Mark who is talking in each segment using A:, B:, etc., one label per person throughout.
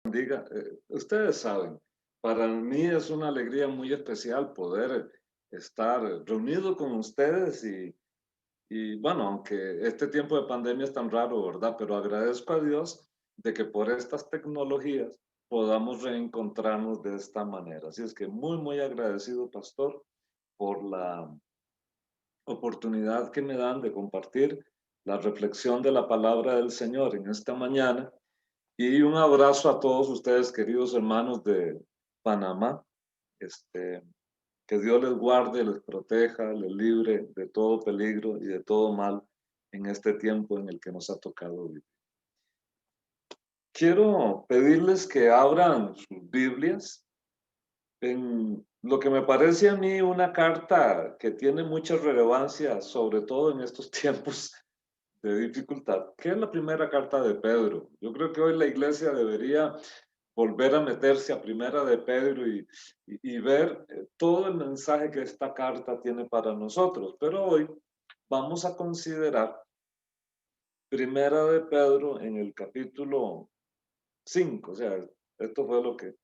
A: Diga, ustedes saben, para mí es una alegría muy especial poder estar reunido con ustedes y bueno, aunque este tiempo de pandemia es tan raro, ¿verdad? Pero agradezco a Dios de que por estas tecnologías podamos reencontrarnos de esta manera. Así es que muy agradecido, pastor, por la oportunidad que me dan de compartir la reflexión de la palabra del Señor en esta mañana. Y un abrazo a todos ustedes, queridos hermanos de Panamá. Este, que Dios les guarde, les proteja, les libre de todo peligro y de todo mal en este tiempo en el que nos ha tocado vivir. Quiero pedirles que abran sus Biblias en lo que me parece a mí una carta que tiene mucha relevancia, sobre todo en estos tiempos de dificultad, que es la primera carta de Pedro. Yo creo que hoy la iglesia debería volver a meterse a Primera de Pedro y ver todo el mensaje que esta carta tiene para nosotros. Pero hoy vamos a considerar Primera de Pedro en el capítulo 5. O sea, esto fue lo que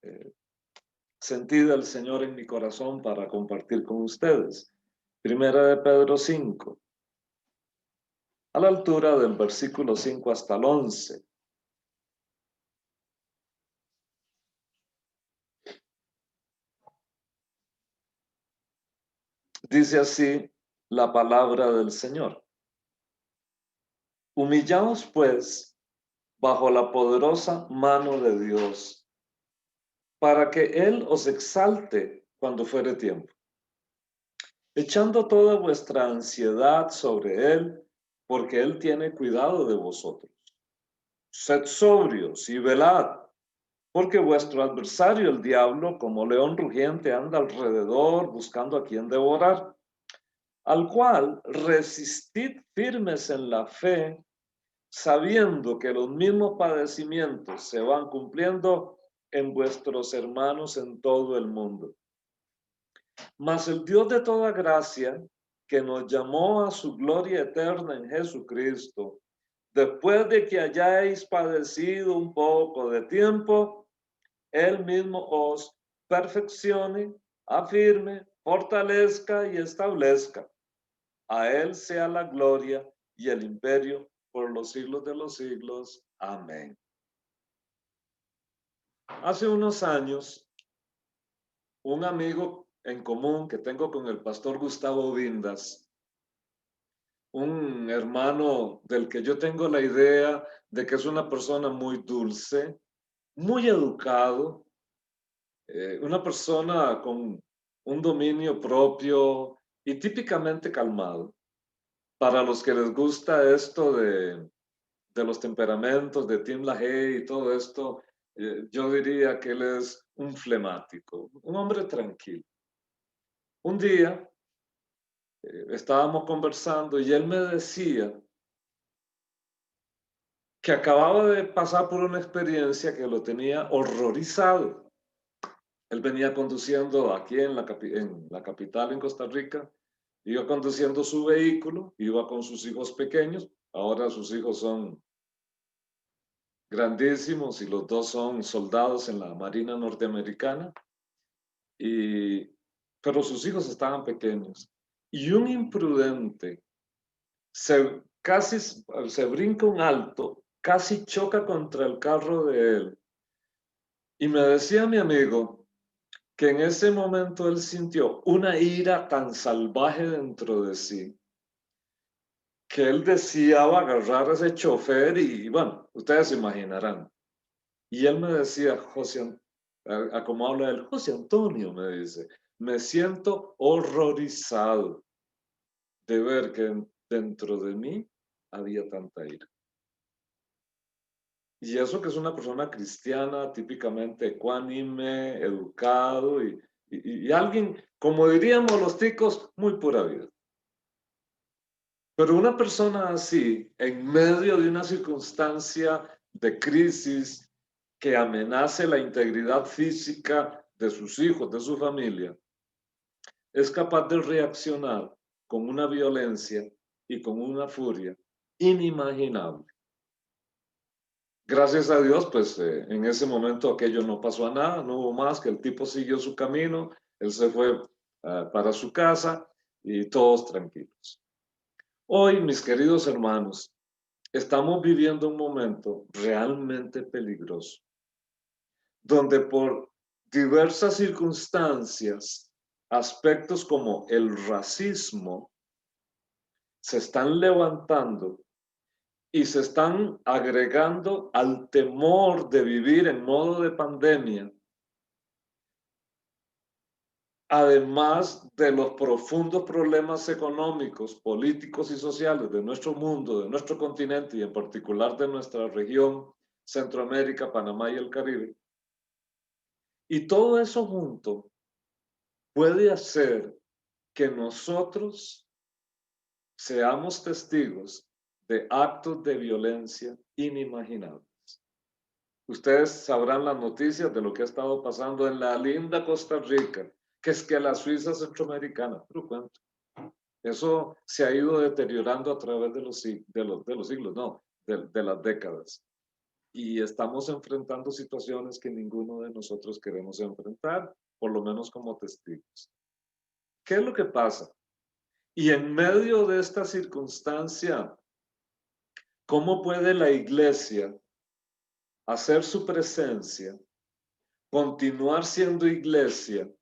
A: eh, sentí del Señor en mi corazón para compartir con ustedes. Primera de Pedro 5, a la altura del versículo 5 hasta el 11. Dice así la palabra del Señor. Humillaos pues bajo la poderosa mano de Dios, para que Él os exalte cuando fuere tiempo, echando toda vuestra ansiedad sobre Él, porque Él tiene cuidado de vosotros. Sed sobrios y velad, porque vuestro adversario, el diablo, como león rugiente, anda alrededor buscando a quien devorar, al cual resistid firmes en la fe, sabiendo que los mismos padecimientos se van cumpliendo en vuestros hermanos en todo el mundo. Mas el Dios de toda gracia, que nos llamó a su gloria eterna en Jesucristo, después de que hayáis padecido un poco de tiempo, Él mismo os perfeccione, afirme, fortalezca y establezca. A Él sea la gloria y el imperio por los siglos de los siglos. Amén. Hace unos años, un amigo en común que tengo con el pastor Gustavo Vindas, un hermano del que yo tengo la idea de que es una persona muy dulce, muy educado, una persona con un dominio propio y típicamente calmado. Para los que les gusta esto de los temperamentos de Tim LaHaye y todo esto, yo diría que él es un flemático, un hombre tranquilo. Un día estábamos conversando y él me decía que acababa de pasar por una experiencia que lo tenía horrorizado. Él venía conduciendo aquí en la capital, en Costa Rica, iba conduciendo su vehículo, iba con sus hijos pequeños, ahora sus hijos son grandísimos y los dos son soldados en la Marina norteamericana, y, pero sus hijos estaban pequeños. Y un imprudente casi se brinca un alto, casi choca contra el carro de él. Y me decía mi amigo que en ese momento él sintió una ira tan salvaje dentro de sí que él deseaba agarrar a ese chofer y bueno, ustedes se imaginarán. Y él me decía, José, a como habla él, José Antonio, me dice, me siento horrorizado de ver que dentro de mí había tanta ira. Y eso que es una persona cristiana, típicamente ecuánime, educado y alguien, como diríamos los ticos, muy pura vida. Pero una persona así, en medio de una circunstancia de crisis que amenace la integridad física de sus hijos, de su familia, es capaz de reaccionar con una violencia y con una furia inimaginable. Gracias a Dios, pues en ese momento aquello no pasó a nada, no hubo más, que el tipo siguió su camino, él se fue para su casa y todos tranquilos. Hoy, mis queridos hermanos, estamos viviendo un momento realmente peligroso, donde por diversas circunstancias, aspectos como el racismo se están levantando y se están agregando al temor de vivir en modo de pandemia, además de los profundos problemas económicos, políticos y sociales de nuestro mundo, de nuestro continente y en particular de nuestra región, Centroamérica, Panamá y el Caribe. Y todo eso junto puede hacer que nosotros seamos testigos de actos de violencia inimaginables. Ustedes sabrán las noticias de lo que ha estado pasando en la linda Costa Rica, que es que la Suiza centroamericana, pero cuento. Eso se ha ido deteriorando a través de los siglos, no, de las décadas. Y estamos enfrentando situaciones que ninguno de nosotros queremos enfrentar, por lo menos como testigos. ¿Qué es lo que pasa? Y en medio de esta circunstancia, ¿cómo puede la iglesia hacer su presencia, continuar siendo iglesia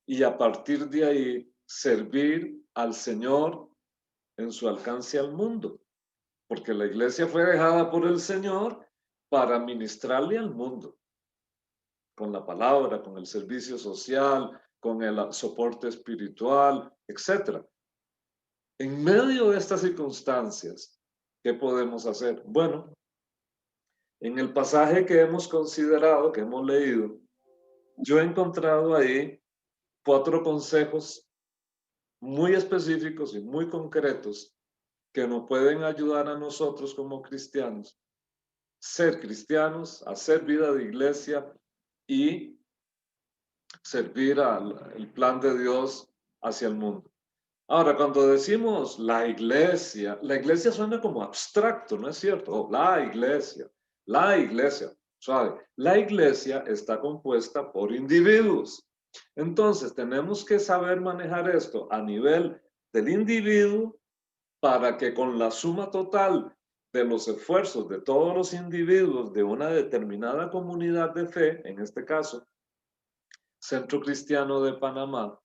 A: y a partir de ahí servir al Señor en su alcance al mundo? Porque la iglesia fue dejada por el Señor para ministrarle al mundo, con la palabra, con el servicio social, con el soporte espiritual, etc. En medio de estas circunstancias, ¿qué podemos hacer? Bueno, en el pasaje que hemos considerado, que hemos leído, yo he encontrado ahí 4 consejos muy específicos y muy concretos que nos pueden ayudar a nosotros como cristianos, ser cristianos, hacer vida de iglesia y servir al plan de Dios hacia el mundo. Ahora, cuando decimos la iglesia suena como abstracto, ¿no es cierto? Oh, la iglesia, ¿sabe? La iglesia está compuesta por individuos. Entonces, tenemos que saber manejar esto a nivel del individuo para que con la suma total de los esfuerzos de todos los individuos de una determinada comunidad de fe, en este caso, Centro Cristiano de Panamá,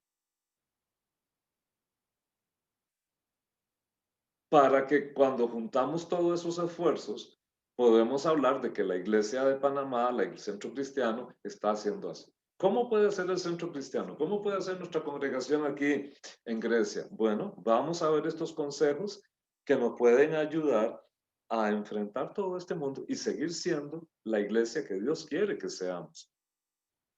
A: para que cuando juntamos todos esos esfuerzos, podemos hablar de que la Iglesia de Panamá, el Centro Cristiano, está haciendo así. ¿Cómo puede ser el Centro Cristiano? ¿Cómo puede ser nuestra congregación aquí en Grecia? Bueno, vamos a ver estos consejos que nos pueden ayudar a enfrentar todo este mundo y seguir siendo la iglesia que Dios quiere que seamos.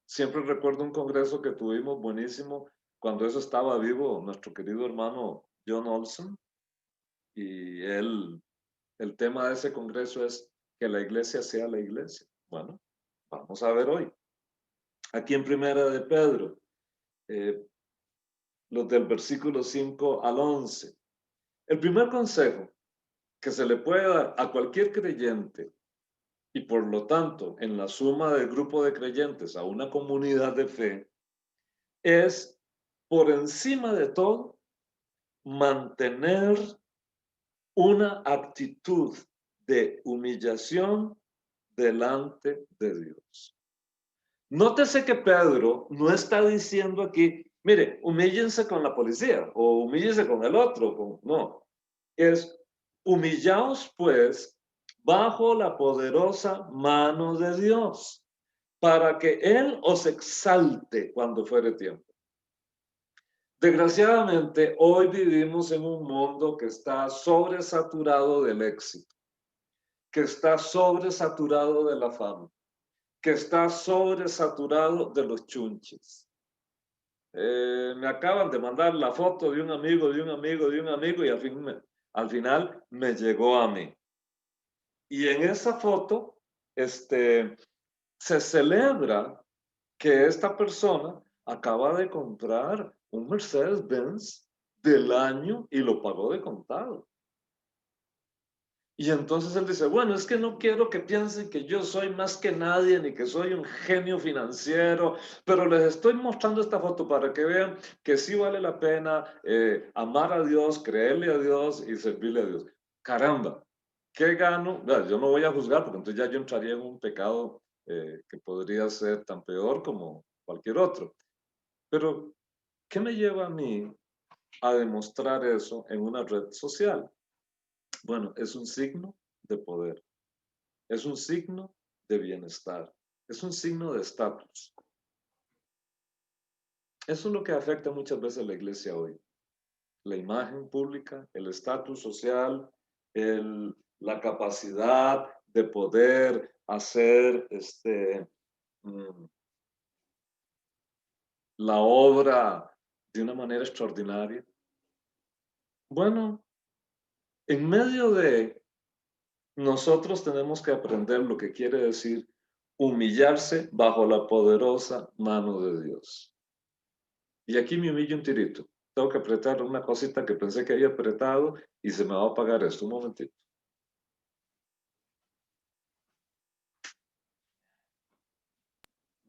A: Siempre recuerdo un congreso que tuvimos buenísimo cuando eso estaba vivo, nuestro querido hermano John Olson, y el tema de ese congreso es que la iglesia sea la iglesia. Bueno, vamos a ver hoy. Aquí en Primera de Pedro, los del versículo 5 al 11. El primer consejo que se le puede dar a cualquier creyente y por lo tanto en la suma del grupo de creyentes a una comunidad de fe es, por encima de todo, mantener una actitud de humillación delante de Dios. Nótese que Pedro no está diciendo aquí, mire, humíllense con la policía o humíllense con el otro. No, es humillaos pues bajo la poderosa mano de Dios para que Él os exalte cuando fuere tiempo. Desgraciadamente, hoy vivimos en un mundo que está sobresaturado del éxito, que está sobresaturado de la fama, que está sobresaturado de los chunches. Me acaban de mandar la foto de un amigo, de un amigo, de un amigo y al final me llegó a mí. Y en esa foto se celebra que esta persona acaba de comprar un Mercedes-Benz del año y lo pagó de contado. Y entonces él dice, bueno, es que no quiero que piensen que yo soy más que nadie, ni que soy un genio financiero, pero les estoy mostrando esta foto para que vean que sí vale la pena amar a Dios, creerle a Dios y servirle a Dios. Caramba, ¿qué gano? Bueno, yo no voy a juzgar porque entonces ya yo entraría en un pecado que podría ser tan peor como cualquier otro. Pero, ¿qué me lleva a mí a demostrar eso en una red social? Bueno, es un signo de poder. Es un signo de bienestar, es un signo de estatus. Eso es lo que afecta muchas veces a la iglesia hoy. La imagen pública, el estatus social, la capacidad de poder hacer mm, la obra de una manera extraordinaria. Bueno, en medio de nosotros tenemos que aprender lo que quiere decir humillarse bajo la poderosa mano de Dios. Y aquí me humillo un tirito. Tengo que apretar una cosita que pensé que había apretado y se me va a apagar esto. Un momentito.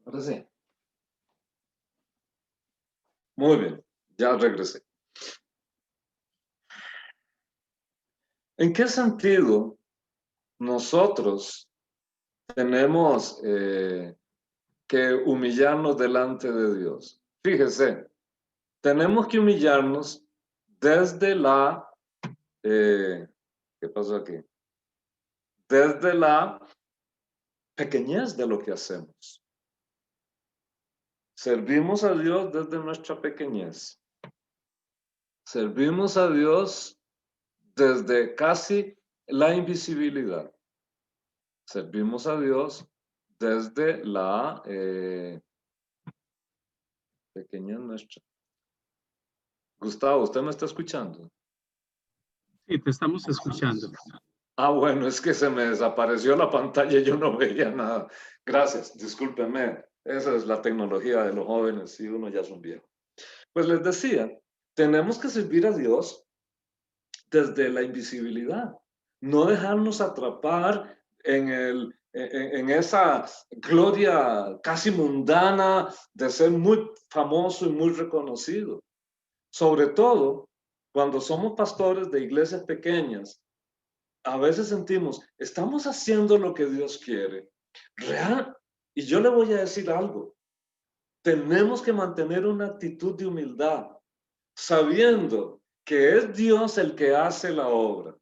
A: Ahora sí. Muy bien. Ya regresé. ¿En qué sentido nosotros tenemos que humillarnos delante de Dios? Fíjese, tenemos que humillarnos desde ¿qué pasó aquí? Desde la pequeñez de lo que hacemos. Servimos a Dios desde nuestra pequeñez. Servimos a Dios desde casi la invisibilidad. Servimos a Dios desde la pequeñez nuestra. Gustavo, ¿usted me está escuchando?
B: Sí, te estamos escuchando.
A: Ah, bueno, es que se me desapareció la pantalla y yo no veía nada. Gracias, discúlpeme. Esa es la tecnología de los jóvenes y uno ya es un viejo. Pues les decía, tenemos que servir a Dios desde la invisibilidad, no dejarnos atrapar en esa gloria casi mundana de ser muy famoso y muy reconocido. Sobre todo cuando somos pastores de iglesias pequeñas, a veces sentimos, estamos haciendo lo que Dios quiere. Real. Y yo le voy a decir algo, tenemos que mantener una actitud de humildad, sabiendo que es Dios el que hace la obra.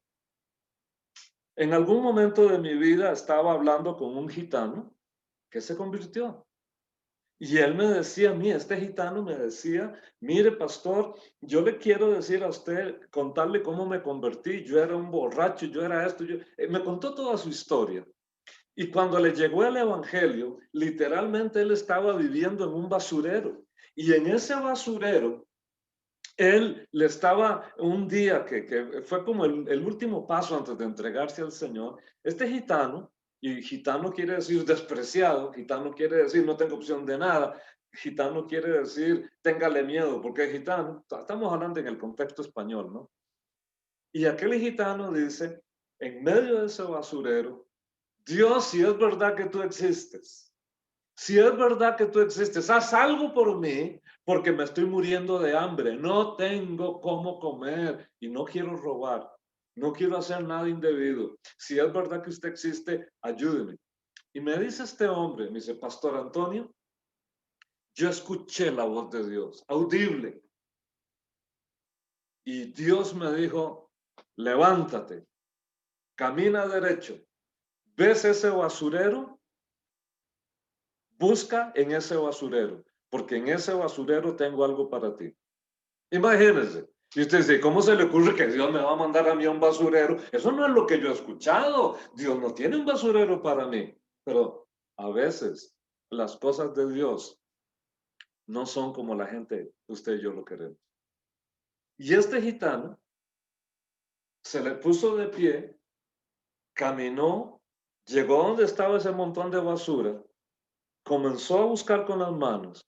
A: En algún momento de mi vida estaba hablando con un gitano que se convirtió. Y él me decía a mí, este gitano me decía, mire pastor, yo le quiero decir a usted, contarle cómo me convertí, yo era un borracho, yo era esto, me contó toda su historia. Y cuando le llegó el evangelio, literalmente él estaba viviendo en un basurero. Y en ese basurero él le estaba un día que fue como el último paso antes de entregarse al Señor. Este gitano, y gitano quiere decir despreciado, gitano quiere decir no tengo opción de nada, gitano quiere decir téngale miedo, porque gitano, estamos hablando en el contexto español, ¿no? Y aquel gitano dice, en medio de ese basurero, Dios, si es verdad que tú existes, si es verdad que tú existes, haz algo por mí porque me estoy muriendo de hambre. No tengo cómo comer y no quiero robar. No quiero hacer nada indebido. Si es verdad que usted existe, ayúdeme. Y me dice este hombre, me dice, Pastor Antonio, yo escuché la voz de Dios, audible. Y Dios me dijo, levántate, camina derecho. ¿Ves ese basurero? Busca en ese basurero, porque en ese basurero tengo algo para ti. Imagínense. Y usted dice, ¿cómo se le ocurre que Dios me va a mandar a mí a un basurero? Eso no es lo que yo he escuchado. Dios no tiene un basurero para mí. Pero a veces las cosas de Dios no son como la gente, usted y yo lo queremos. Y este gitano se le puso de pie, caminó, llegó donde estaba ese montón de basura, comenzó a buscar con las manos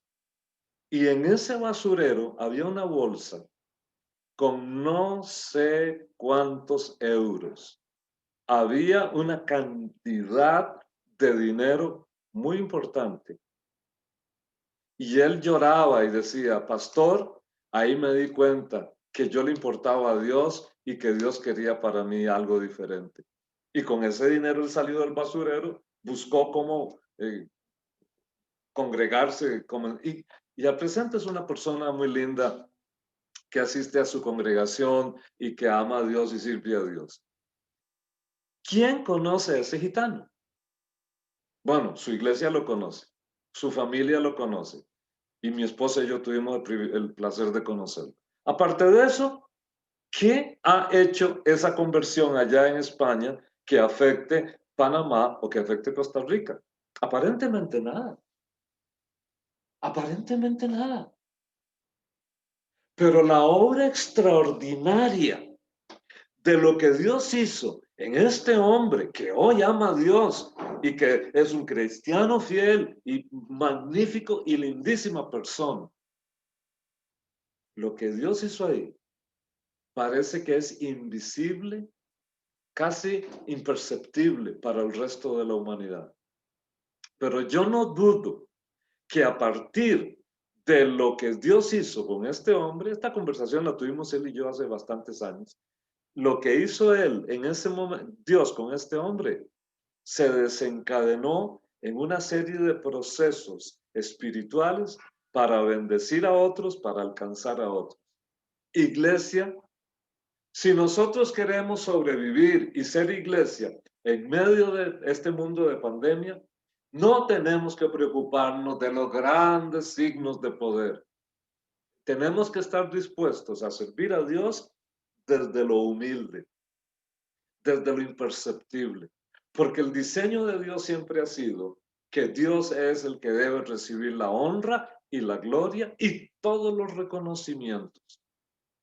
A: y en ese basurero había una bolsa con no sé cuántos euros. había una cantidad de dinero muy importante. Y él lloraba y decía, pastor, ahí me di cuenta que yo le importaba a Dios y que Dios quería para mí algo diferente. Y con ese dinero él salió del basurero, buscó cómo congregarse. Y al presente es una persona muy linda que asiste a su congregación y que ama a Dios y sirve a Dios. ¿Quién conoce a ese gitano? Bueno, su iglesia lo conoce, su familia lo conoce y mi esposa y yo tuvimos el placer de conocerlo. Aparte de eso, ¿qué ha hecho esa conversión allá en España que afecte Panamá o que afecte Costa Rica? Aparentemente nada. Aparentemente nada. Pero la obra extraordinaria de lo que Dios hizo en este hombre que hoy ama a Dios y que es un cristiano fiel y magnífico y lindísima persona. Lo que Dios hizo ahí parece que es invisible, casi imperceptible para el resto de la humanidad. Pero yo no dudo que a partir de lo que Dios hizo con este hombre, esta conversación la tuvimos él y yo hace bastantes años, lo que hizo él en ese momento, Dios con este hombre, se desencadenó en una serie de procesos espirituales para bendecir a otros, para alcanzar a otros. Iglesia, si nosotros queremos sobrevivir y ser iglesia en medio de este mundo de pandemia, no tenemos que preocuparnos de los grandes signos de poder. Tenemos que estar dispuestos a servir a Dios desde lo humilde, desde lo imperceptible, porque el diseño de Dios siempre ha sido que Dios es el que debe recibir la honra y la gloria y todos los reconocimientos.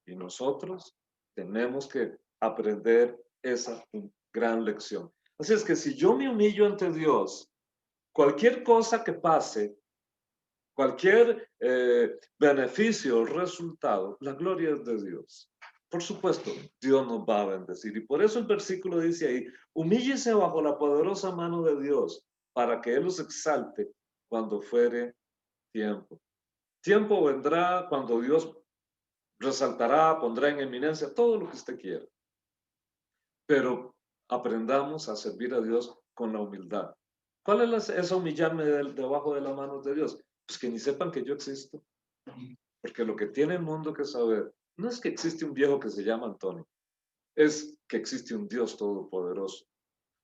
A: Y nosotros tenemos que aprender esa gran lección. Así es que si yo me humillo ante Dios, cualquier cosa que pase, cualquier beneficio o resultado, la gloria es de Dios. Por supuesto, Dios nos va a bendecir. Y por eso el versículo dice ahí, humíllese bajo la poderosa mano de Dios para que Él los exalte cuando fuere tiempo. Tiempo vendrá cuando Dios resaltará, pondrá en eminencia todo lo que usted quiera. Pero aprendamos a servir a Dios con la humildad. ¿Cuál es esa humillarme debajo de las manos de Dios? Pues que ni sepan que yo existo. Porque lo que tiene el mundo que saber no es que existe un viejo que se llama Antonio, es que existe un Dios todopoderoso,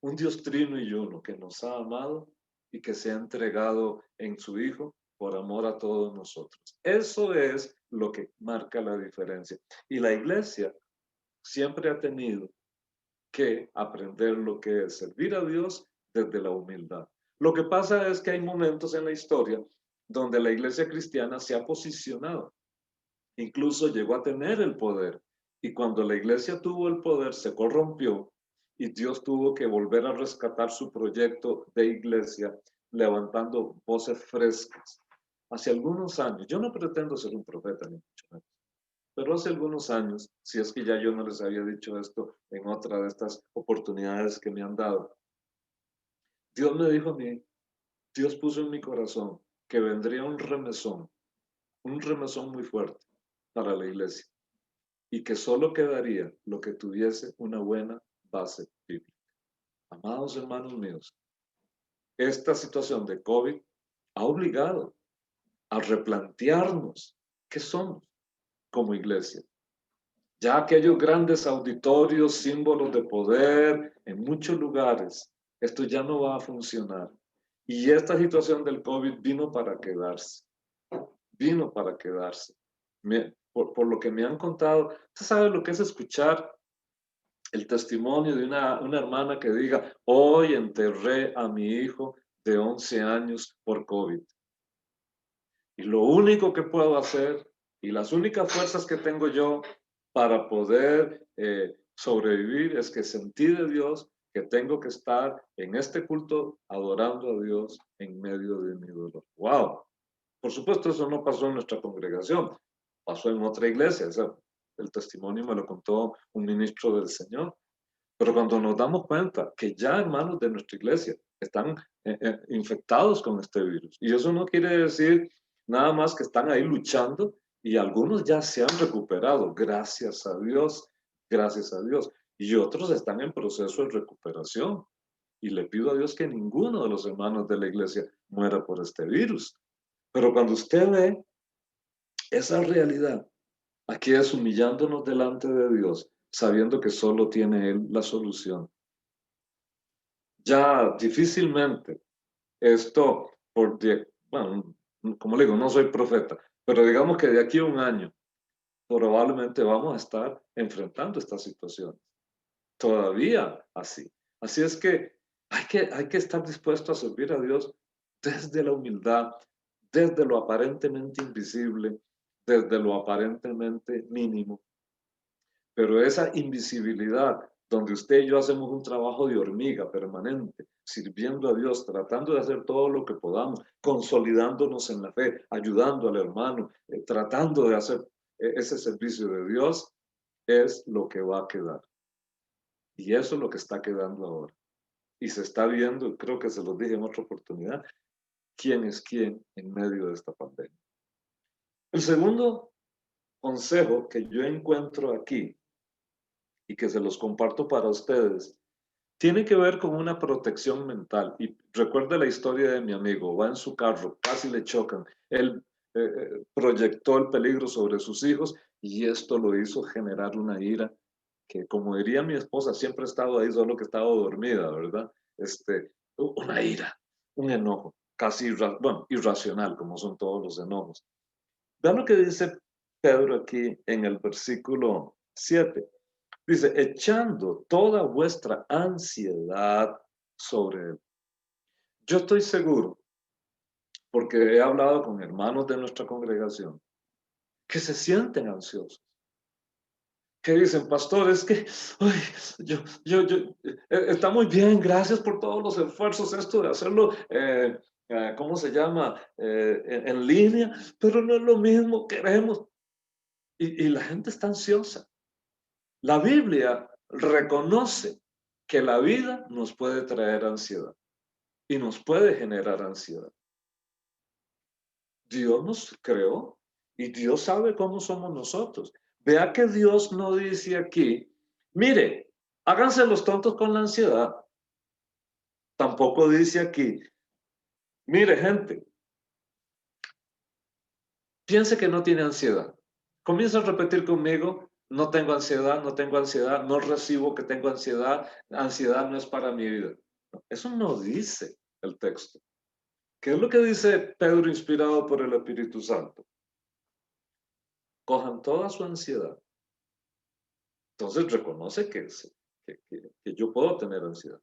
A: un Dios trino y uno que nos ha amado y que se ha entregado en su Hijo por amor a todos nosotros. Eso es lo que marca la diferencia. Y la iglesia siempre ha tenido que aprender lo que es servir a Dios desde la humildad. Lo que pasa es que hay momentos en la historia donde la iglesia cristiana se ha posicionado, incluso llegó a tener el poder. Y cuando la iglesia tuvo el poder, se corrompió y Dios tuvo que volver a rescatar su proyecto de iglesia, levantando voces frescas. Hace algunos años, yo no pretendo ser un profeta, ni mucho menos, pero hace algunos años, si es que ya yo no les había dicho esto en otra de estas oportunidades que me han dado, Dios me dijo a mí, Dios puso en mi corazón que vendría un remesón muy fuerte para la iglesia y que solo quedaría lo que tuviese una buena base bíblica. Amados hermanos míos, esta situación de COVID ha obligado a replantearnos qué somos como iglesia. Ya aquellos grandes auditorios, símbolos de poder en muchos lugares, esto ya no va a funcionar. Y esta situación del COVID vino para quedarse. Vino para quedarse. Por lo que me han contado, ¿usted sabe lo que es escuchar el testimonio de una hermana que diga, hoy enterré a mi hijo de 11 años por COVID? Y lo único que puedo hacer y las únicas fuerzas que tengo yo para poder sobrevivir es que sentí de Dios que tengo que estar en este culto adorando a Dios en medio de mi dolor. ¡Wow! Por supuesto, eso no pasó en nuestra congregación, pasó en otra iglesia. O sea, el testimonio me lo contó un ministro del Señor. Pero cuando nos damos cuenta que ya hermanos de nuestra iglesia están infectados con este virus, y eso no quiere decir nada más que están ahí luchando, y algunos ya se han recuperado, gracias a Dios, y otros están en proceso de recuperación. Y le pido a Dios que ninguno de los hermanos de la iglesia muera por este virus. Pero cuando usted ve esa realidad, aquí es humillándonos delante de Dios, sabiendo que solo tiene Él la solución. Ya difícilmente esto, bueno, como le digo, no soy profeta, pero digamos que de aquí a un año probablemente vamos a estar enfrentando esta situación. Todavía así. Así es que hay que estar dispuesto a servir a Dios desde la humildad, desde lo aparentemente invisible, desde lo aparentemente mínimo. Pero esa invisibilidad, donde usted y yo hacemos un trabajo de hormiga permanente, sirviendo a Dios, tratando de hacer todo lo que podamos, consolidándonos en la fe, ayudando al hermano, tratando de hacer ese servicio de Dios, es lo que va a quedar. Y eso es lo que está quedando ahora. Y se está viendo, creo que se los dije en otra oportunidad, quién es quién en medio de esta pandemia. El segundo consejo que yo encuentro aquí y que se los comparto para ustedes, tiene que ver con una protección mental. Y recuerde la historia de mi amigo, va en su carro, casi le chocan. Él proyectó el peligro sobre sus hijos y esto lo hizo generar una ira que, como diría mi esposa, siempre ha estado ahí, solo que estaba dormida, ¿verdad? Una ira, un enojo, casi bueno, irracional, como son todos los enojos. Vean lo que dice Pedro aquí en el versículo 7. Dice, echando toda vuestra ansiedad sobre él. Yo estoy seguro, porque he hablado con hermanos de nuestra congregación, que se sienten ansiosos, que dicen, pastor, es que está muy bien, gracias por todos los esfuerzos, esto de hacerlo, ¿cómo se llama? En línea, pero no es lo mismo, queremos. Y la gente está ansiosa. La Biblia reconoce que la vida nos puede traer ansiedad y nos puede generar ansiedad. Dios nos creó y Dios sabe cómo somos nosotros. Vea que Dios no dice aquí, mire, háganse los tontos con la ansiedad. Tampoco dice aquí, mire gente, piense que no tiene ansiedad. Comienza a repetir conmigo, no tengo ansiedad, no tengo ansiedad, no recibo que tengo ansiedad, ansiedad no es para mi vida. Eso no dice el texto. ¿Qué es lo que dice Pedro inspirado por el Espíritu Santo? Cojan toda su ansiedad. Entonces reconoce que yo puedo tener ansiedad.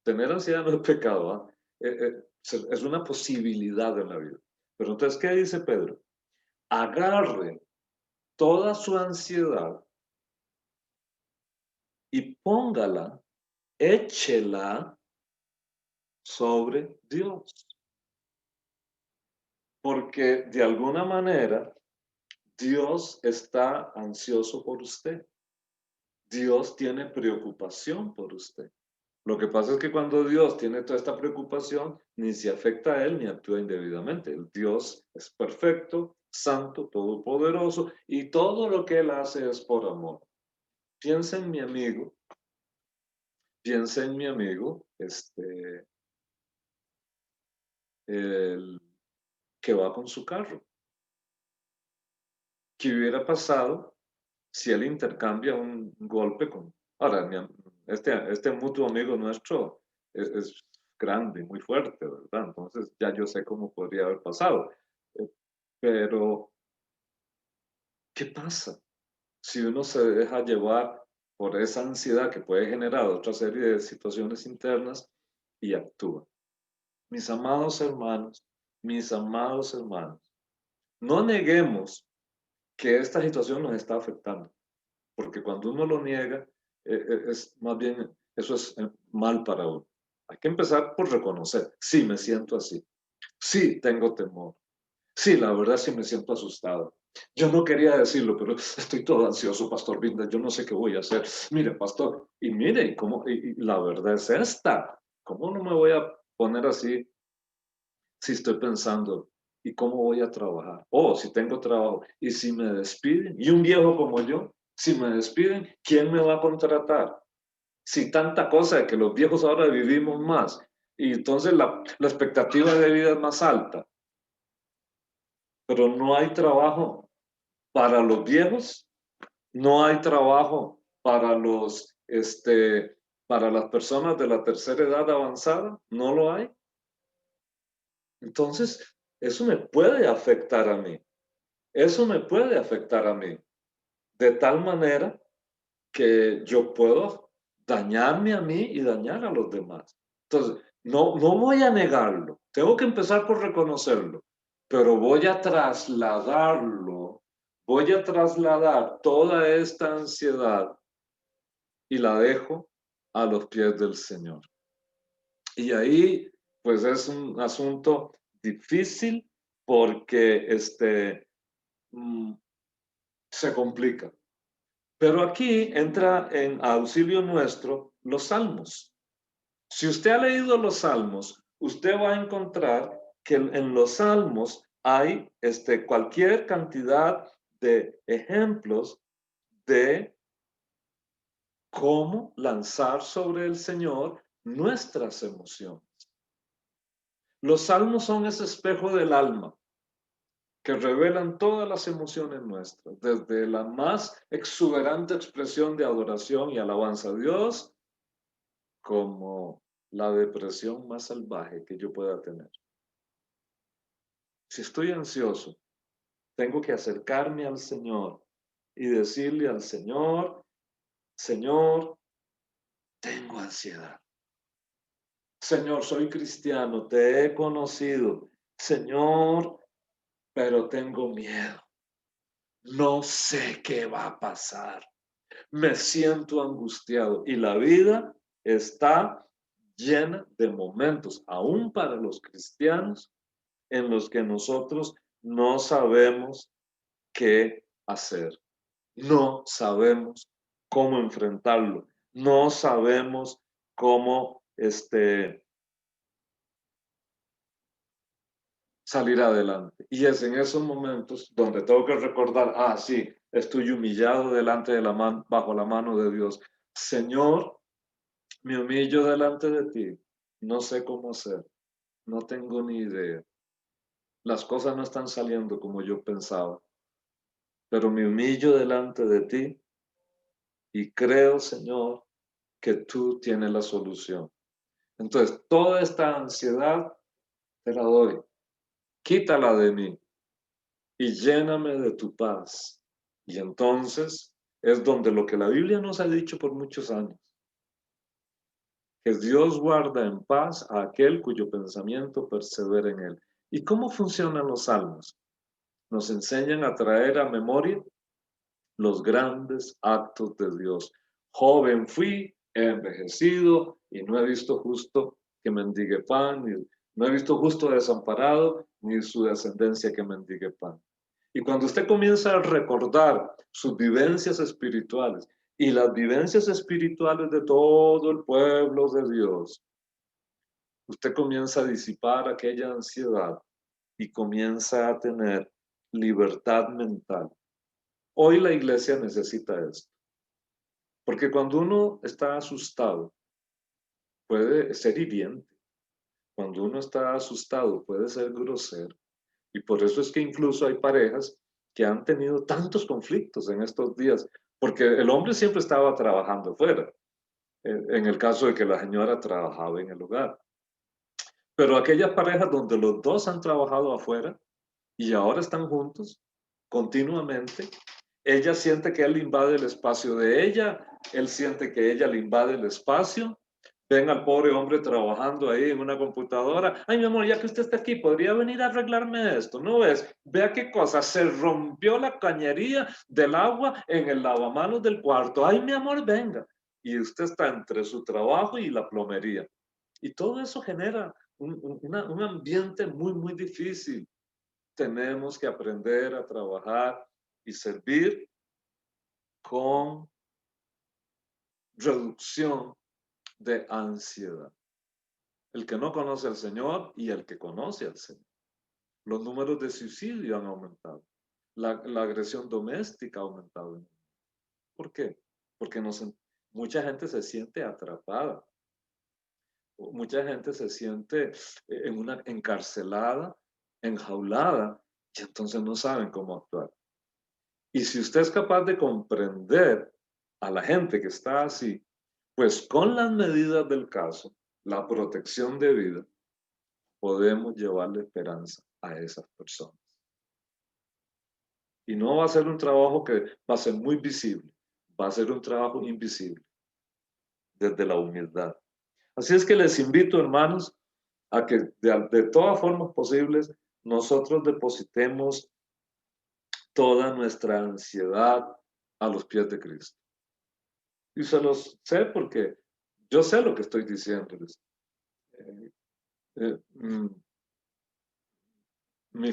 A: Tener ansiedad no es pecado, es una posibilidad en la vida. Pero entonces, ¿qué dice Pedro? Agarre toda su ansiedad y póngala, échela sobre Dios. Porque de alguna manera Dios está ansioso por usted. Dios tiene preocupación por usted. Lo que pasa es que cuando Dios tiene toda esta preocupación, ni se afecta a él ni actúa indebidamente. El Dios es perfecto, santo, todopoderoso y todo lo que él hace es por amor. Piensa en mi amigo, el que va con su carro. ¿Qué hubiera pasado si él intercambia un golpe con... Ahora, este mutuo amigo nuestro es grande, muy fuerte, ¿verdad? Entonces ya yo sé cómo podría haber pasado. Pero, ¿qué pasa si uno se deja llevar por esa ansiedad que puede generar otra serie de situaciones internas y actúa? Mis amados hermanos, no neguemos que esta situación nos está afectando, porque cuando uno lo niega, es más bien, eso es mal para uno. Hay que empezar por reconocer, sí, me siento así, sí, tengo temor, sí, la verdad sí me siento asustado, Yo no quería decirlo, pero estoy todo ansioso, Pastor Vinda, yo no sé qué voy a hacer. Mire, Pastor, y mire, y la verdad es esta. ¿Cómo no me voy a poner así si estoy pensando, ¿y cómo voy a trabajar? Oh, si tengo trabajo, y si me despiden, y un viejo como yo, si me despiden, ¿quién me va a contratar? Si tanta cosa de que los viejos ahora vivimos más, y entonces la expectativa de vida es más alta, pero no hay trabajo para los viejos, no hay trabajo para para las personas de la tercera edad avanzada, no lo hay. Entonces, eso me puede afectar a mí. Eso me puede afectar a mí. De tal manera que yo puedo dañarme a mí y dañar a los demás. Entonces, no voy a negarlo. Tengo que empezar por reconocerlo, pero voy a trasladar toda esta ansiedad y la dejo a los pies del Señor. Y ahí, pues es un asunto difícil porque se complica. Pero aquí entra en auxilio nuestro los salmos. Si usted ha leído los salmos, usted va a encontrar que en los salmos hay cualquier cantidad de ejemplos de cómo lanzar sobre el Señor nuestras emociones. Los salmos son ese espejo del alma que revelan todas las emociones nuestras, desde la más exuberante expresión de adoración y alabanza a Dios, como la depresión más salvaje que yo pueda tener. Si estoy ansioso, tengo que acercarme al Señor y decirle al Señor, Señor, tengo ansiedad. Señor, soy cristiano, te he conocido. Señor, pero tengo miedo. No sé qué va a pasar. Me siento angustiado y la vida está llena de momentos, aún para los cristianos, en los que nosotros no sabemos qué hacer, no sabemos cómo enfrentarlo, no sabemos cómo salir adelante. Y es en esos momentos donde tengo que recordar, sí, estoy humillado delante de bajo la mano de Dios. Señor, me humillo delante de ti, no sé cómo hacer, no tengo ni idea. Las cosas no están saliendo como yo pensaba, pero me humillo delante de ti y creo, Señor, que tú tienes la solución. Entonces, toda esta ansiedad te la doy, quítala de mí y lléname de tu paz. Y entonces es donde lo que la Biblia nos ha dicho por muchos años, que Dios guarda en paz a aquel cuyo pensamiento persevera en él. ¿Y cómo funcionan los salmos? Nos enseñan a traer a memoria los grandes actos de Dios. Joven fui, he envejecido y no he visto justo que mendigue pan, ni, no he visto justo desamparado, ni su descendencia que mendigue pan. Y cuando usted comienza a recordar sus vivencias espirituales y las vivencias espirituales de todo el pueblo de Dios, usted comienza a disipar aquella ansiedad y comienza a tener libertad mental. Hoy la iglesia necesita esto, porque cuando uno está asustado, puede ser hiriente. Cuando uno está asustado, puede ser grosero. Y por eso es que incluso hay parejas que han tenido tantos conflictos en estos días, porque el hombre siempre estaba trabajando fuera, en el caso de que la señora trabajaba en el hogar. Pero aquellas parejas donde los dos han trabajado afuera y ahora están juntos continuamente, ella siente que él invade el espacio de ella, él siente que ella le invade el espacio. Ven al pobre hombre trabajando ahí en una computadora. Ay, mi amor, ya que usted está aquí, ¿podría venir a arreglarme esto? ¿No ves? Vea qué cosa, se rompió la cañería del agua en el lavamanos del cuarto. Ay, mi amor, venga. Y usted está entre su trabajo y la plomería. Y todo eso genera un ambiente muy, muy difícil. tenemos que aprender a trabajar y servir con reducción de ansiedad. El que no conoce al Señor y el que conoce al Señor. Los números de suicidio han aumentado. La agresión doméstica ha aumentado. ¿Por qué? Porque mucha gente se siente atrapada. Mucha gente se siente encarcelada, enjaulada, y entonces no saben cómo actuar. Y si usted es capaz de comprender a la gente que está así, pues con las medidas del caso, la protección de vida, podemos llevarle esperanza a esas personas. Y no va a ser un trabajo que va a ser muy visible, va a ser un trabajo invisible, desde la humildad. Así es que les invito, hermanos, a que de todas formas posibles nosotros depositemos toda nuestra ansiedad a los pies de Cristo. Y se los sé porque yo sé lo que estoy diciéndoles. En mi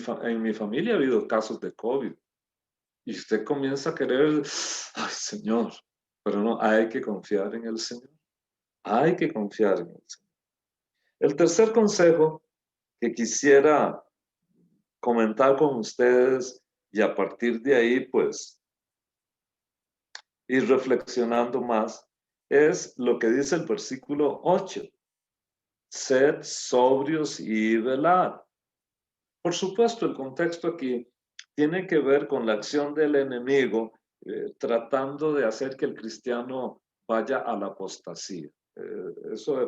A: familia ha habido casos de COVID y usted comienza a querer, ay Señor, pero no, hay que confiar en el Señor. Hay que confiar en el Señor. El tercer consejo que quisiera comentar con ustedes y a partir de ahí, pues, ir reflexionando más, es lo que dice el versículo 8. Sed sobrios y velad. Por supuesto, el contexto aquí tiene que ver con la acción del enemigo tratando de hacer que el cristiano vaya a la apostasía.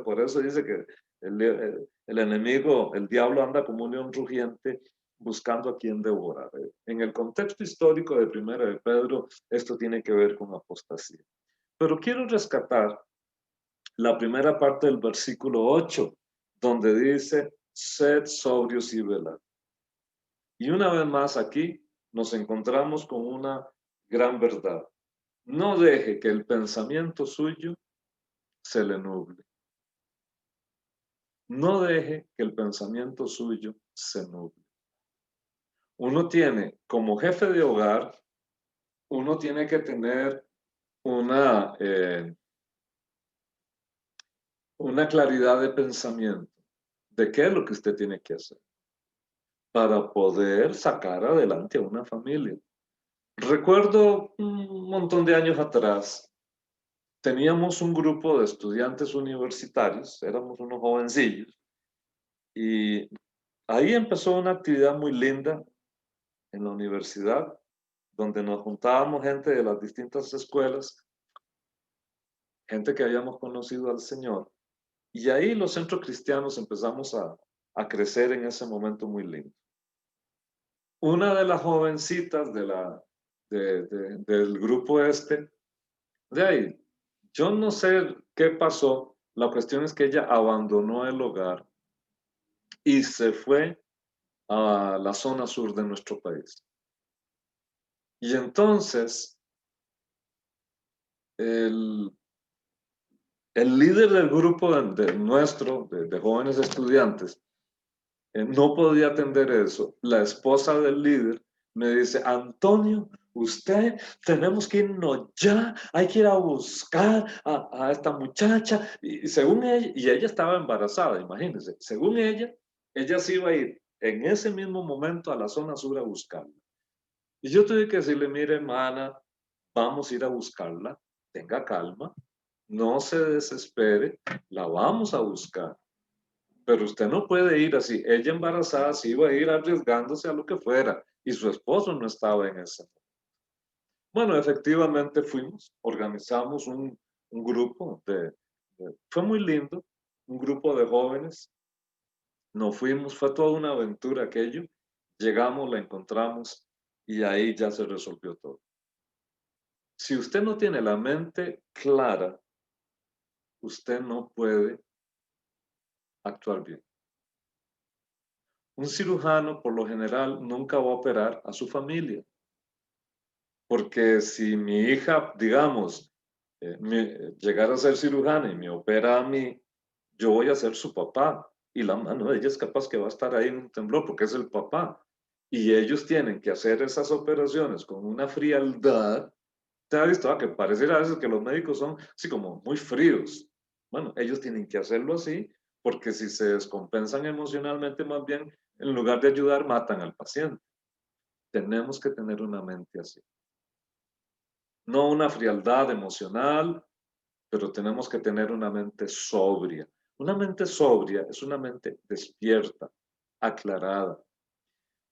A: Por eso dice que el enemigo, el diablo anda como un león rugiente buscando a quien devorar. En el contexto histórico de Primera de Pedro, esto tiene que ver con apostasía. Pero quiero rescatar la primera parte del versículo 8, donde dice, sed sobrios y velad. Y una vez más aquí nos encontramos con una gran verdad. No deje que el pensamiento suyo se le nuble. No deje que el pensamiento suyo se nuble. Uno tiene, como jefe de hogar, uno tiene que tener una claridad de pensamiento de qué es lo que usted tiene que hacer para poder sacar adelante a una familia. Recuerdo un montón de años atrás, teníamos un grupo de estudiantes universitarios, éramos unos jovencillos, y ahí empezó una actividad muy linda en la universidad, donde nos juntábamos gente de las distintas escuelas, gente que habíamos conocido al Señor, y ahí los centros cristianos empezamos a crecer en ese momento muy lindo. Una de las jovencitas del grupo de ahí, yo no sé qué pasó, la cuestión es que ella abandonó el hogar y se fue a la zona sur de nuestro país. Y entonces, el líder del grupo de jóvenes estudiantes, no podía atender eso. La esposa del líder me dice, Antonio, usted, tenemos que irnos ya, hay que ir a buscar a esta muchacha. Y según ella, y ella estaba embarazada, imagínense, según ella se iba a ir en ese mismo momento a la zona sur a buscarla. Y yo tuve que decirle, mire, hermana, vamos a ir a buscarla, tenga calma, no se desespere, la vamos a buscar. Pero usted no puede ir así. Ella embarazada se iba a ir arriesgándose a lo que fuera y su esposo no estaba en ese. Bueno, efectivamente fuimos, organizamos un grupo fue muy lindo, un grupo de jóvenes. Nos fuimos, fue toda una aventura aquello. Llegamos, la encontramos y ahí ya se resolvió todo. Si usted no tiene la mente clara, usted no puede actuar bien. Un cirujano, por lo general, nunca va a operar a su familia. Porque si mi hija, digamos, llegara a ser cirujana y me opera a mí, yo voy a ser su papá. Y la mano de ella es capaz que va a estar ahí en un temblor porque es el papá. y ellos tienen que hacer esas operaciones con una frialdad. ¿Te ha visto que pareciera a veces que los médicos son así como muy fríos? Bueno, ellos tienen que hacerlo así porque si se descompensan emocionalmente, más bien, en lugar de ayudar, matan al paciente. Tenemos que tener una mente así. No una frialdad emocional, pero tenemos que tener una mente sobria. Una mente sobria es una mente despierta, aclarada.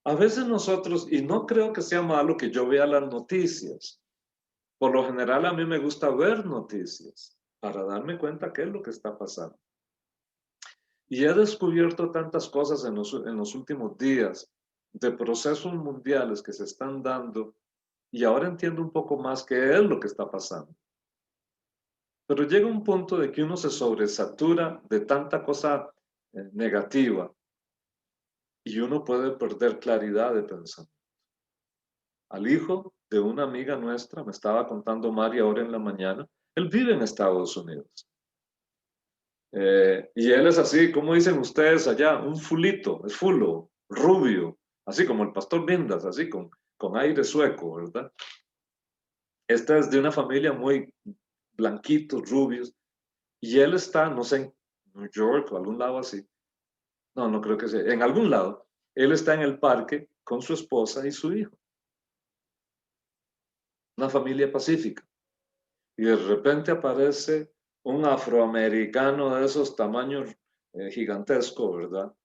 A: A veces nosotros, y no creo que sea malo que yo vea las noticias, por lo general a mí me gusta ver noticias para darme cuenta qué es lo que está pasando. Y he descubierto tantas cosas en los últimos días de procesos mundiales que se están dando y ahora entiendo un poco más qué es lo que está pasando. Pero llega un punto de que uno se sobresatura de tanta cosa negativa y uno puede perder claridad de pensamiento. Al hijo de una amiga nuestra, me estaba contando Mari ahora en la mañana, él vive en Estados Unidos. Y él es así, ¿cómo dicen ustedes allá? Un fulito, es fulo, rubio, así como el pastor Vindas, así con aire sueco, ¿verdad? Esta es de una familia muy blanquitos, rubios, y él está, no sé, en New York o algún lado así. No, no creo que sea, en algún lado. Él está en el parque con su esposa y su hijo. Una familia pacífica. Y de repente aparece un afroamericano de esos tamaños gigantescos, ¿verdad?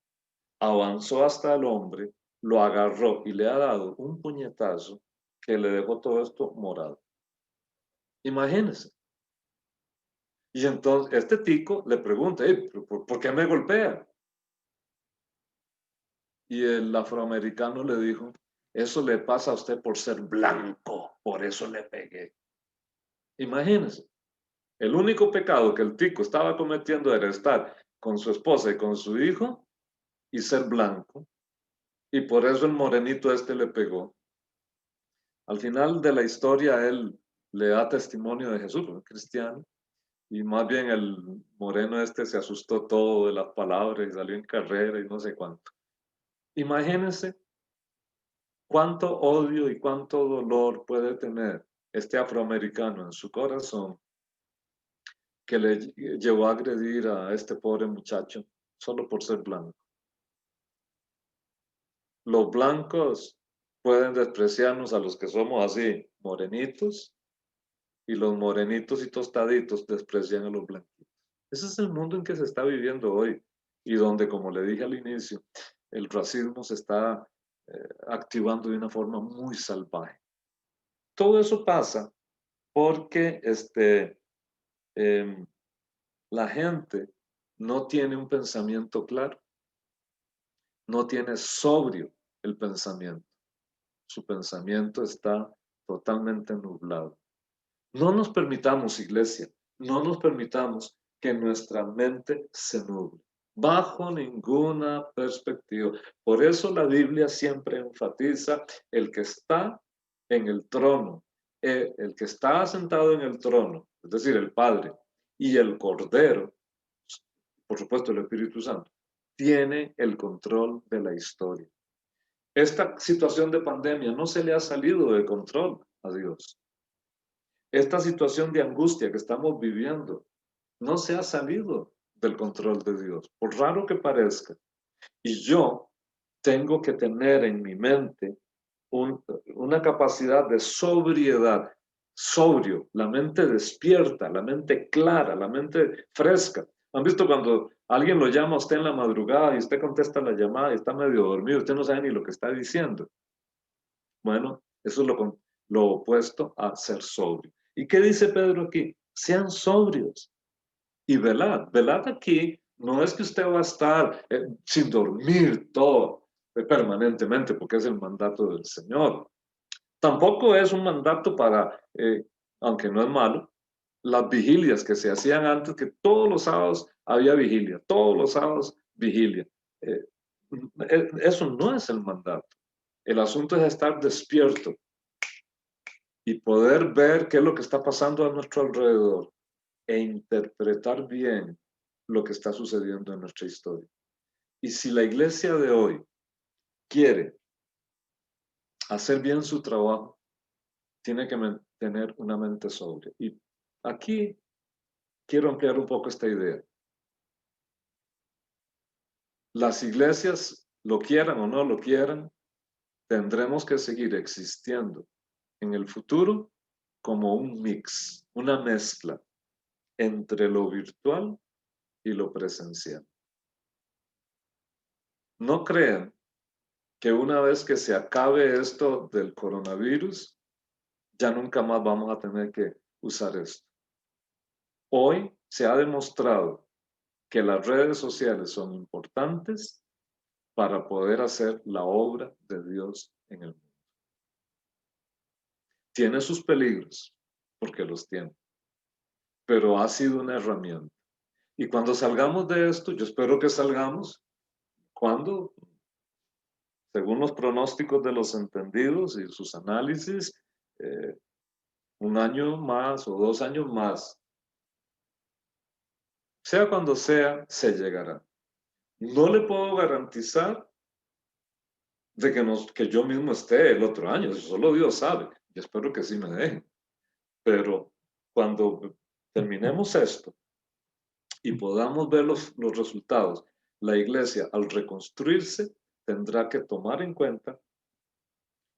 A: Avanzó hasta el hombre, lo agarró y le ha dado un puñetazo que le dejó todo esto morado. Imagínense. Y entonces este tico le pregunta, hey, ¿por qué me golpea? Y el afroamericano le dijo, eso le pasa a usted por ser blanco, por eso le pegué. Imagínense. El único pecado que el tico estaba cometiendo era estar con su esposa y con su hijo y ser blanco. Y por eso el morenito este le pegó. Al final de la historia, él le da testimonio de Jesús, un cristiano, y más bien el moreno este se asustó todo de las palabras y salió en carrera y no sé cuánto. Imagínense cuánto odio y cuánto dolor puede tener este afroamericano en su corazón que le llevó a agredir a este pobre muchacho solo por ser blanco. Los blancos pueden despreciarnos a los que somos así, morenitos, y los morenitos y tostaditos desprecian a los blanquitos. Ese es el mundo en que se está viviendo hoy y donde, como le dije al inicio, el racismo se está activando de una forma muy salvaje. Todo eso pasa porque la gente no tiene un pensamiento claro, no tiene sobrio el pensamiento. Su pensamiento está totalmente nublado. No nos permitamos, iglesia, no nos permitamos que nuestra mente se nuble, bajo ninguna perspectiva. Por eso la Biblia siempre enfatiza el que está en el trono, el que está sentado en el trono, es decir, el Padre, y el Cordero, por supuesto el Espíritu Santo, tiene el control de la historia. Esta situación de pandemia no se le ha salido de control a Dios. Esta situación de angustia que estamos viviendo no se ha salido del control de Dios, por raro que parezca. Y yo tengo que tener en mi mente una capacidad de sobriedad, sobrio, la mente despierta, la mente clara, la mente fresca. ¿Han visto cuando alguien lo llama a usted en la madrugada y usted contesta la llamada y está medio dormido, usted no sabe ni lo que está diciendo? Bueno, eso es lo opuesto a ser sobrio. ¿Y qué dice Pedro aquí? Sean sobrios y velad. Velad aquí no es que usted va a estar sin dormir todo permanentemente, porque es el mandato del Señor. Tampoco es un mandato para, aunque no es malo, las vigilias que se hacían antes, que todos los sábados había vigilia, todos los sábados vigilia. Eso no es el mandato. El asunto es estar despierto y poder ver qué es lo que está pasando a nuestro alrededor e interpretar bien lo que está sucediendo en nuestra historia. Y si la iglesia de hoy quiere hacer bien su trabajo, tiene que tener una mente sobria. Y aquí quiero ampliar un poco esta idea. Las iglesias, lo quieran o no lo quieran, tendremos que seguir existiendo en el futuro como un mix, una mezcla entre lo virtual y lo presencial. No crean que una vez que se acabe esto del coronavirus, ya nunca más vamos a tener que usar esto. Hoy se ha demostrado que las redes sociales son importantes para poder hacer la obra de Dios en el mundo. Tiene sus peligros, porque los tiene, pero ha sido una herramienta. Y cuando salgamos de esto, yo espero que salgamos cuando, según los pronósticos de los entendidos y sus análisis, un año más o 2 años más, sea cuando sea, se llegará. No le puedo garantizar de que yo mismo esté el otro año, eso solo Dios sabe, y espero que sí me dejen. Pero cuando terminemos esto y podamos ver los resultados, la iglesia al reconstruirse tendrá que tomar en cuenta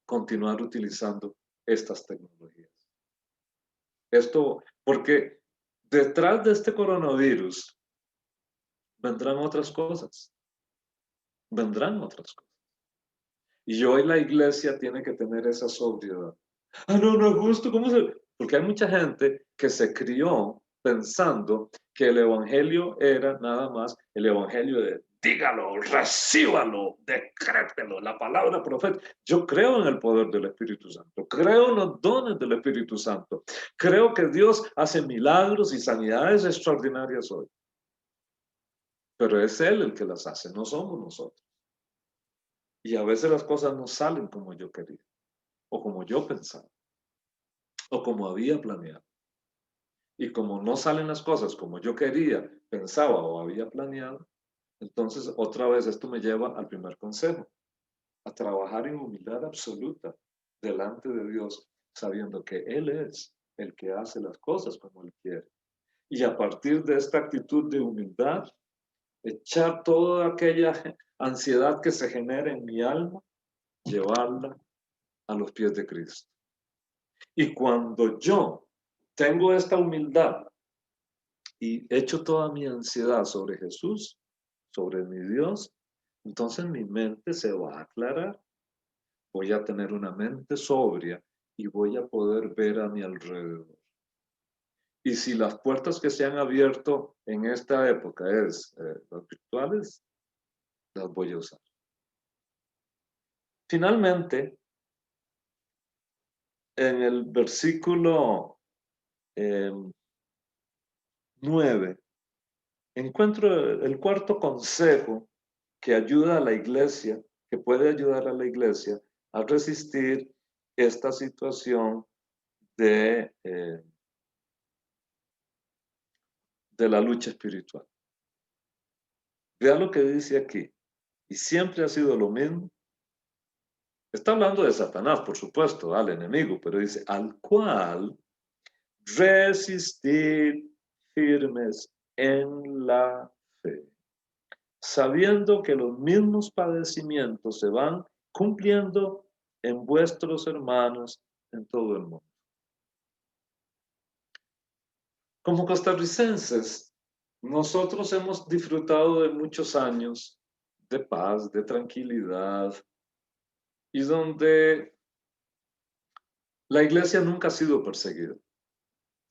A: continuar utilizando estas tecnologías. Esto, porque detrás de este coronavirus vendrán otras cosas, vendrán otras cosas. Y hoy la iglesia tiene que tener esa sobriedad. Ah, no, no es justo, ¿cómo se...? Porque hay mucha gente que se crió pensando que el evangelio era nada más el evangelio de dígalo, recíbalo, decrételo, la palabra profeta. Yo creo en el poder del Espíritu Santo, creo en los dones del Espíritu Santo, creo que Dios hace milagros y sanidades extraordinarias hoy. Pero es Él el que las hace, no somos nosotros. Y a veces las cosas no salen como yo quería, o como yo pensaba, o como había planeado. Y como no salen las cosas como yo quería, pensaba o había planeado, entonces otra vez esto me lleva al primer consejo, a trabajar en humildad absoluta delante de Dios, sabiendo que Él es el que hace las cosas como Él quiere. Y a partir de esta actitud de humildad, echar toda aquella ansiedad que se genera en mi alma, llevarla a los pies de Cristo. Y cuando yo tengo esta humildad y echo toda mi ansiedad sobre Jesús, sobre mi Dios, entonces mi mente se va a aclarar. Voy a tener una mente sobria y voy a poder ver a mi alrededor. Y si las puertas que se han abierto en esta época es las virtuales, las voy a usar. Finalmente, en el versículo 9, encuentro el cuarto consejo que ayuda a la iglesia, que puede ayudar a la iglesia a resistir esta situación de la lucha espiritual. Vea lo que dice aquí, y siempre ha sido lo mismo. Está hablando de Satanás, por supuesto, al enemigo, pero dice, al cual resistir firmes en la fe, sabiendo que los mismos padecimientos se van cumpliendo en vuestros hermanos en todo el mundo. Como costarricenses, nosotros hemos disfrutado de muchos años de paz, de tranquilidad, y donde la iglesia nunca ha sido perseguida.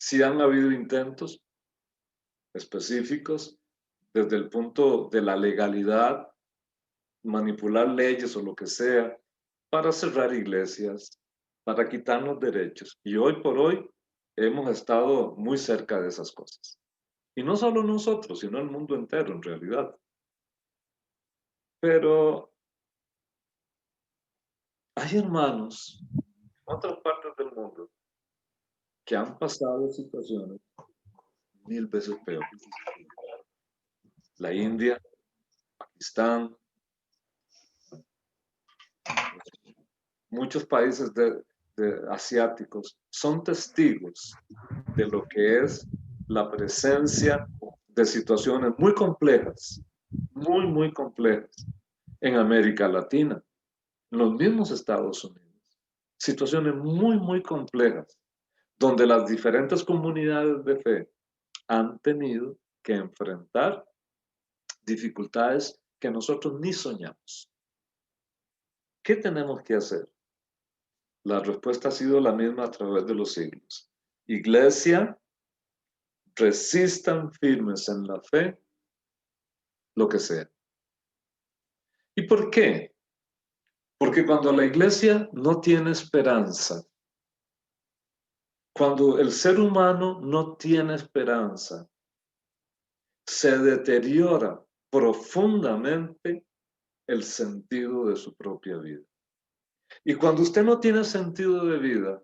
A: Sí han habido intentos específicos desde el punto de la legalidad, manipular leyes o lo que sea, para cerrar iglesias, para quitarnos derechos. Y hoy por hoy hemos estado muy cerca de esas cosas. Y no solo nosotros, sino el mundo entero en realidad. Pero hay hermanos en otras partes del mundo que han pasado situaciones 1000 veces peores. La India, Pakistán, muchos países asiáticos son testigos de lo que es la presencia de situaciones muy complejas, muy complejas en América Latina, en los mismos Estados Unidos. Situaciones muy complejas, donde las diferentes comunidades de fe han tenido que enfrentar dificultades que nosotros ni soñamos. ¿Qué tenemos que hacer? La respuesta ha sido la misma a través de los siglos. Iglesia, resistan firmes en la fe, lo que sea. ¿Y por qué? Porque cuando la iglesia no tiene esperanza, cuando el ser humano no tiene esperanza, se deteriora profundamente el sentido de su propia vida. Y cuando usted no tiene sentido de vida,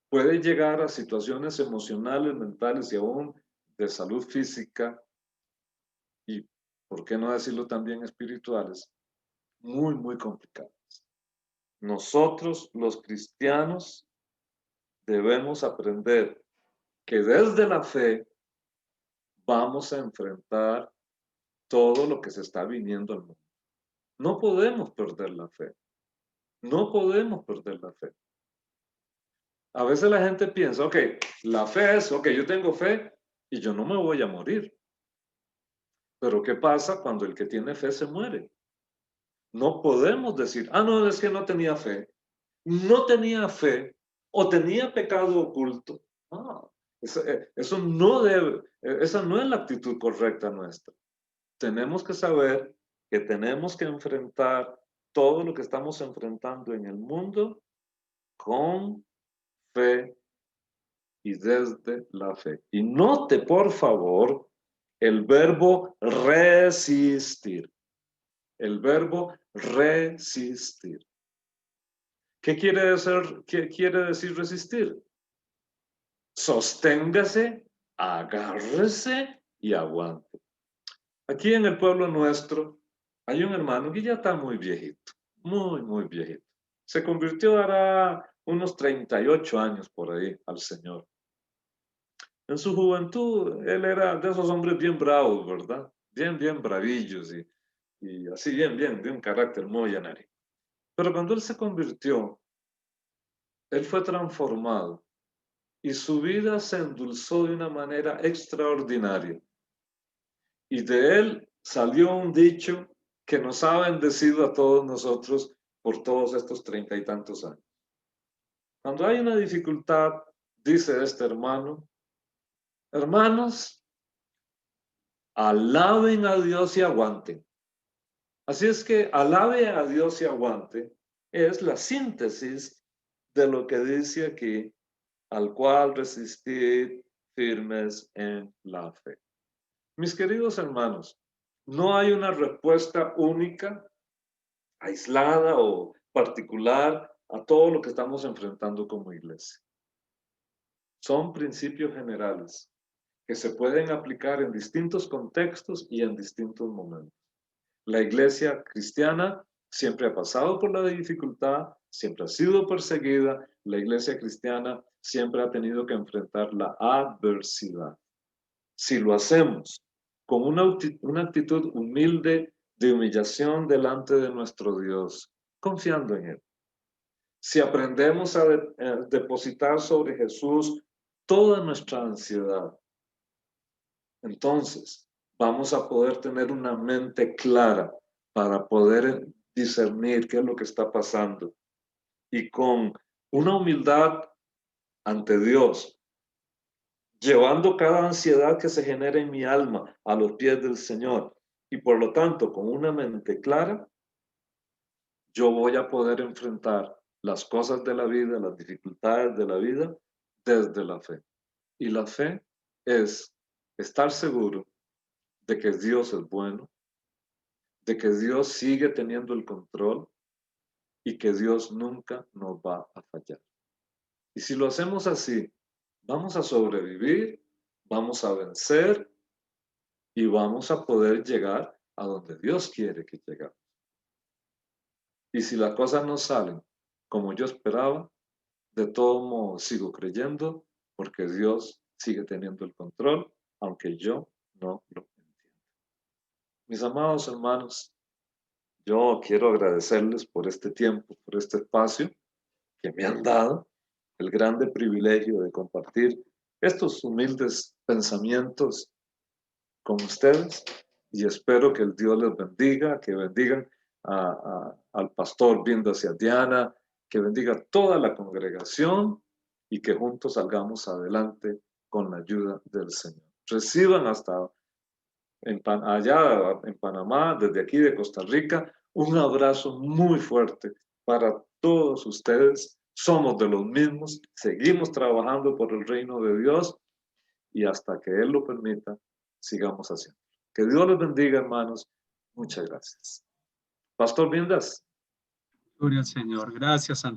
A: puede llegar a situaciones emocionales, mentales y aún de salud física y, por qué no decirlo también, espirituales, muy complicadas. Nosotros, los cristianos, debemos aprender que desde la fe vamos a enfrentar todo lo que se está viniendo al mundo. No podemos perder la fe. No podemos perder la fe. A veces la gente piensa, ok, la fe es, ok, yo tengo fe y yo no me voy a morir. Pero ¿qué pasa cuando el que tiene fe se muere? No podemos decir, ah, no, es que no tenía fe. No tenía fe o tenía pecado oculto. Ah, eso no debe, esa no es la actitud correcta nuestra. Tenemos que saber que tenemos que enfrentar todo lo que estamos enfrentando en el mundo con fe y desde la fe. Y note, por favor, el verbo resistir. El verbo resistir. ¿Qué quiere decir resistir? Sosténgase, agárrese y aguante. Aquí en el pueblo nuestro hay un hermano que ya está muy viejito, muy viejito. Se convirtió ahora unos 38 años por ahí al Señor. En su juventud, él era de esos hombres bien bravos, ¿verdad? Bien bravillos y así bien, de un carácter muy enérgico. Pero cuando él se convirtió, él fue transformado y su vida se endulzó de una manera extraordinaria. Y de él salió un dicho que nos ha bendecido a todos nosotros por todos estos 30 y tantos años. Cuando hay una dificultad, dice este hermano, hermanos, alaben a Dios y aguanten. Así es que alabe a Dios y aguante es la síntesis de lo que dice aquí, al cual resistir firmes en la fe. Mis queridos hermanos, no hay una respuesta única, aislada o particular a todo lo que estamos enfrentando como iglesia. Son principios generales que se pueden aplicar en distintos contextos y en distintos momentos. La iglesia cristiana siempre ha pasado por la dificultad, siempre ha sido perseguida. La iglesia cristiana siempre ha tenido que enfrentar la adversidad. Si lo hacemos con una actitud humilde de humillación delante de nuestro Dios, confiando en Él. Si aprendemos a depositar sobre Jesús toda nuestra ansiedad, entonces vamos a poder tener una mente clara para poder discernir qué es lo que está pasando. Y con una humildad ante Dios, llevando cada ansiedad que se genera en mi alma a los pies del Señor. Y por lo tanto, con una mente clara, yo voy a poder enfrentar las cosas de la vida, las dificultades de la vida, desde la fe. Y la fe es estar seguro de que Dios es bueno, de que Dios sigue teniendo el control y que Dios nunca nos va a fallar. Y si lo hacemos así, vamos a sobrevivir, vamos a vencer y vamos a poder llegar a donde Dios quiere que lleguemos. Y si las cosas no salen como yo esperaba. De todo modo, sigo creyendo porque Dios sigue teniendo el control, aunque yo no lo entiendo. Mis amados hermanos, yo quiero agradecerles por este tiempo, por este espacio que me han dado, el grande privilegio de compartir estos humildes pensamientos con ustedes, y espero que el Dios les bendiga, que bendigan al pastor Vindas y a Diana, que bendiga a toda la congregación y que juntos salgamos adelante con la ayuda del Señor. Reciban hasta allá en Panamá, desde aquí de Costa Rica, un abrazo muy fuerte para todos ustedes. Somos de los mismos, seguimos trabajando por el reino de Dios y hasta que Él lo permita, sigamos haciendo. Que Dios les bendiga, hermanos. Muchas gracias. Pastor Vindas.
B: Gloria al Señor. Gracias,